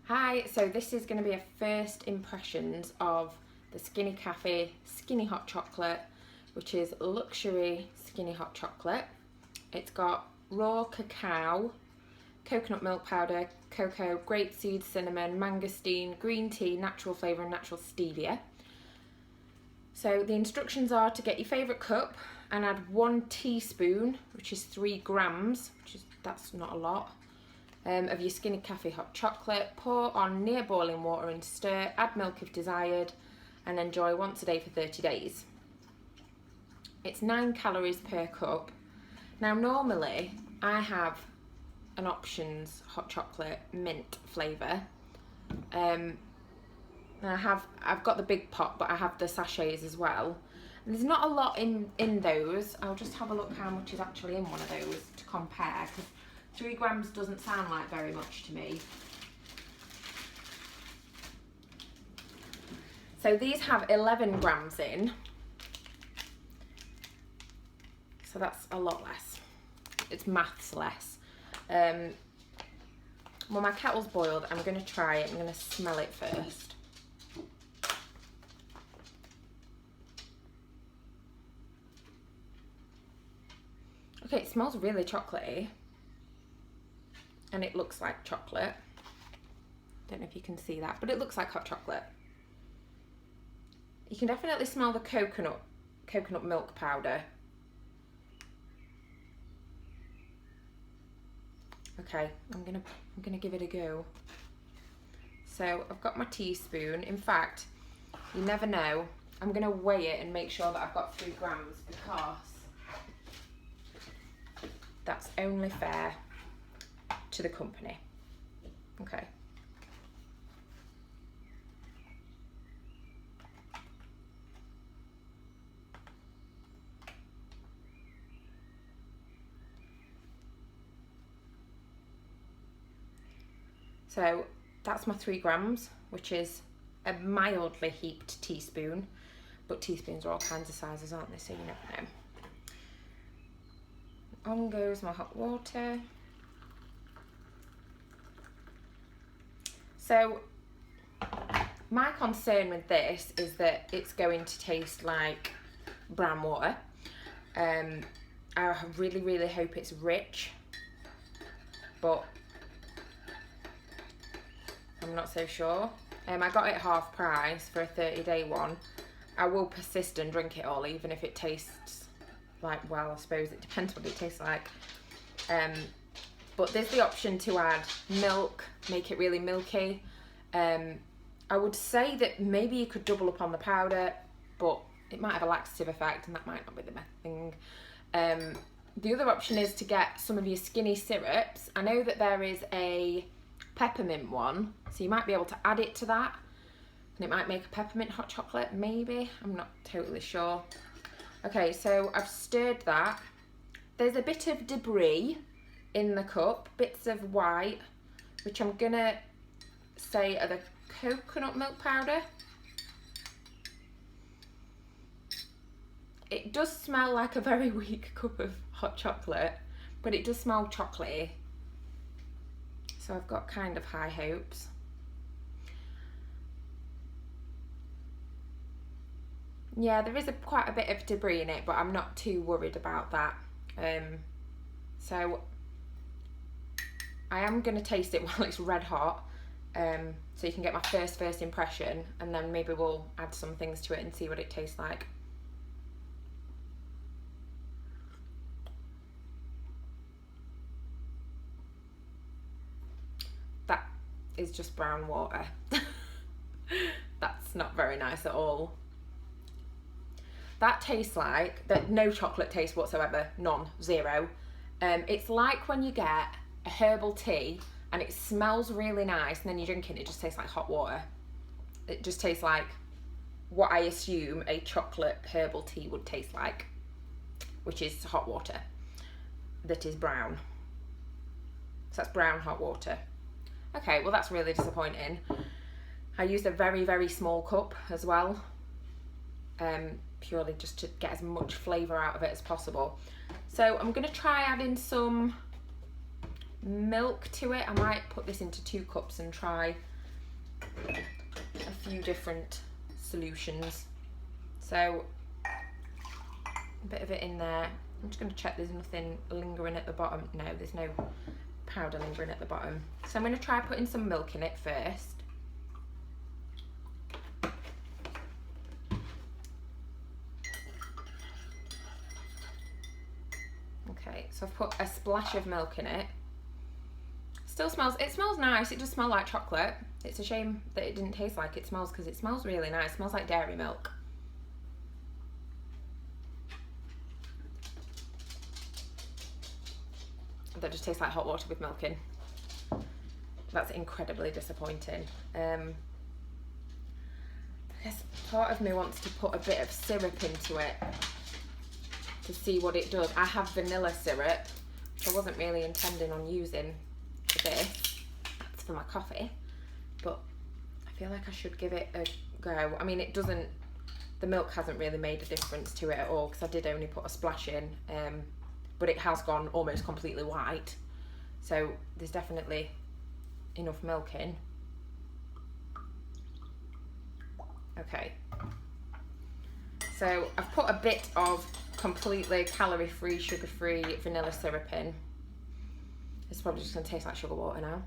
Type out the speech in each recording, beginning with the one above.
Hi, so this is going to be a first impressions of the SkinnyCaffe Skinny Hot Chocolate, which is luxury skinny hot chocolate. It's got raw cacao, coconut milk powder, cocoa, grapeseed, cinnamon, mangosteen, green tea, natural flavour and natural stevia. So the instructions are to get your favourite cup and add 1 teaspoon, which is 3 grams, that's not a lot, of your SkinnyCaffe hot chocolate. Pour on near boiling water and stir, add milk if desired, and enjoy once a day for 30 days. It's 9 calories per cup. Now normally I have an Options hot chocolate mint flavour. I've got the big pot, but I have the sachets as well. And there's not a lot in those. I'll just have a look how much is actually in one of those to compare, because 3 grams doesn't sound like very much to me. So these have 11 grams in. So that's a lot less. It's maths less. Well, my kettle's boiled. I'm going to try it. I'm going to smell it first. Okay, it smells really chocolatey. And it looks like chocolate. Don't know if you can see that, but it looks like hot chocolate. You can definitely smell the coconut milk powder. Okay, I'm gonna give it a go. So I've got my teaspoon. In fact, you never know. I'm gonna weigh it and make sure that I've got 3 grams, because that's only fair to the company. Okay. So that's my 3 grams, which is a mildly heaped teaspoon, but teaspoons are all kinds of sizes, aren't they? So you never know. On goes my hot water. So my concern with this is that it's going to taste like brown water. I really, really hope it's rich, but I'm not so sure. I got it half price for a 30-day one. I will persist and drink it all, even if it tastes like, well, I suppose it depends what it tastes like. But there's the option to add milk, make it really milky. I would say that maybe you could double up on the powder, but it might have a laxative effect and that might not be the best thing. The other option is to get some of your skinny syrups. I know that there is a peppermint one, so you might be able to add it to that, and it might make a peppermint hot chocolate, maybe. I'm not totally sure. Okay, so I've stirred that. There's a bit of debris in the cup, bits of white, which I'm gonna say are the coconut milk powder. It does smell like a very weak cup of hot chocolate, but it does smell chocolatey. So I've got kind of high hopes. Yeah, there is quite a bit of debris in it, but I'm not too worried about that. So I am going to taste it while it's red hot, so you can get my first impression, and then maybe we'll add some things to it and see what it tastes like. That is just brown water. That's not very nice at all. That tastes like, no chocolate taste whatsoever, none, zero. It's like when you get a herbal tea and it smells really nice, and then you drink it, it just tastes like hot water. It just tastes like what I assume a chocolate herbal tea would taste like, which is hot water that is brown. So that's brown hot water. Okay, well that's really disappointing. I used a very, very small cup as well, purely just to get as much flavour out of it as possible. So I'm going to try adding some milk to it. I might put this into 2 cups and try a few different solutions. So a bit of it in there. I'm just going to check there's nothing lingering at the bottom. No, there's no powder lingering at the bottom. So I'm going to try putting some milk in it first. Okay, so I've put a splash of milk in it. Still smells, it smells nice. It does smell like chocolate. It's a shame that it didn't taste like it smells, because it smells really nice. It smells like dairy milk. That just tastes like hot water with milk in. That's incredibly disappointing. I guess part of me wants to put a bit of syrup into it to see what it does. I have vanilla syrup, which I wasn't really intending on using for this. It's for my coffee, but I feel like I should give it a go. I mean, it doesn't, the milk hasn't really made a difference to it at all, because I did only put a splash in, but it has gone almost completely white. So there's definitely enough milk in. Okay. So I've put a bit of completely calorie-free, sugar-free vanilla syrup in. It's probably just going to taste like sugar water now.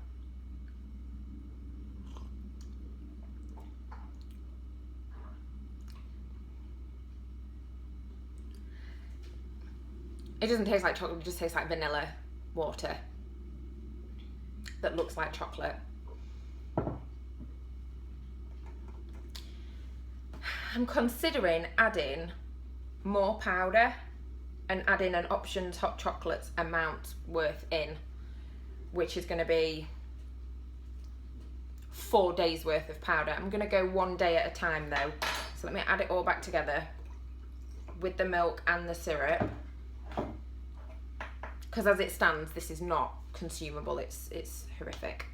It doesn't taste like chocolate, it just tastes like vanilla water that looks like chocolate. I'm considering adding more powder and adding an Options hot chocolates amount worth in, which is going to be 4 days worth of powder. I'm going to go 1 day at a time though. So let me add it all back together with the milk and the syrup. Because as it stands, this is not consumable. It's horrific.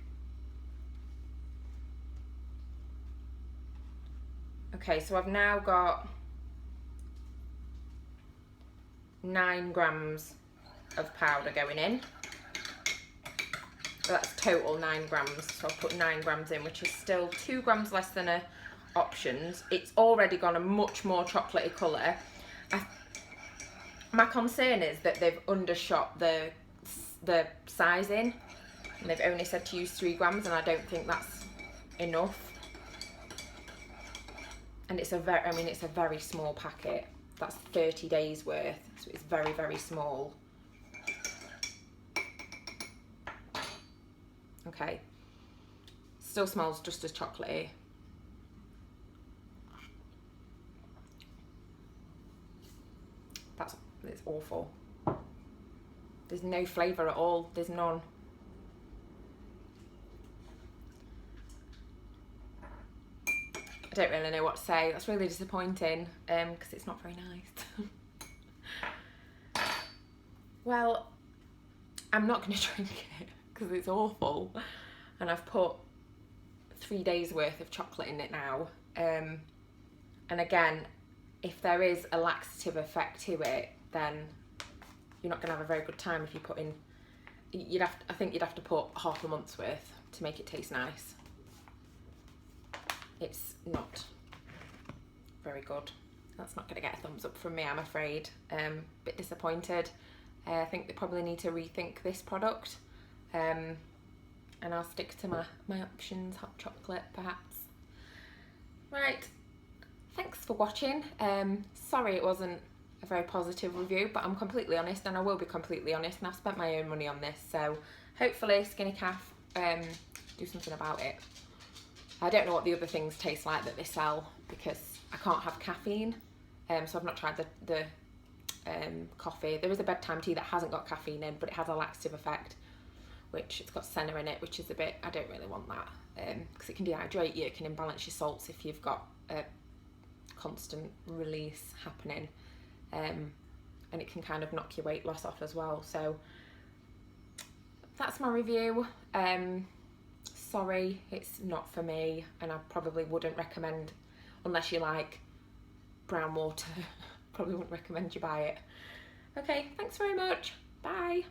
Okay, so I've now got 9 grams of powder going in. So that's total 9 grams. So I'll put 9 grams in, which is still 2 grams less than a Options. It's already gone a much more chocolatey colour. My concern is that they've undershot the sizing, and they've only said to use 3 grams, and I don't think that's enough. And it's a very small packet. That's 30 days worth, so it's very, very small. Okay, still smells just as chocolatey. It's awful. There's no flavour at all. There's none. I don't really know what to say. That's really disappointing, because it's not very nice. Well, I'm not going to drink it because it's awful, and I've put 3 days worth of chocolate in it now. And again, if there is a laxative effect to it, then you're not going to have a very good time if you put in. I think you'd have to put half a month's worth to make it taste nice. It's not very good. That's not going to get a thumbs up from me, I'm afraid. Bit disappointed. I think they probably need to rethink this product, and I'll stick to my Options hot chocolate perhaps. Right, thanks for watching. Sorry it wasn't a very positive review, but I'm completely honest, and I will be completely honest, and I've spent my own money on this, so hopefully SkinnyCaffe do something about it. I don't know what the other things taste like that they sell, because I can't have caffeine, so I've not tried the coffee. There is a bedtime tea that hasn't got caffeine in, but it has a laxative effect, which it's got senna in it, which is a bit, I don't really want that, because it can dehydrate you, it can imbalance your salts if you've got a constant release happening, and it can kind of knock your weight loss off as well. So that's my review. Sorry, it's not for me, and I probably wouldn't recommend, unless you like brown water, probably wouldn't recommend you buy it. Okay, thanks very much. Bye.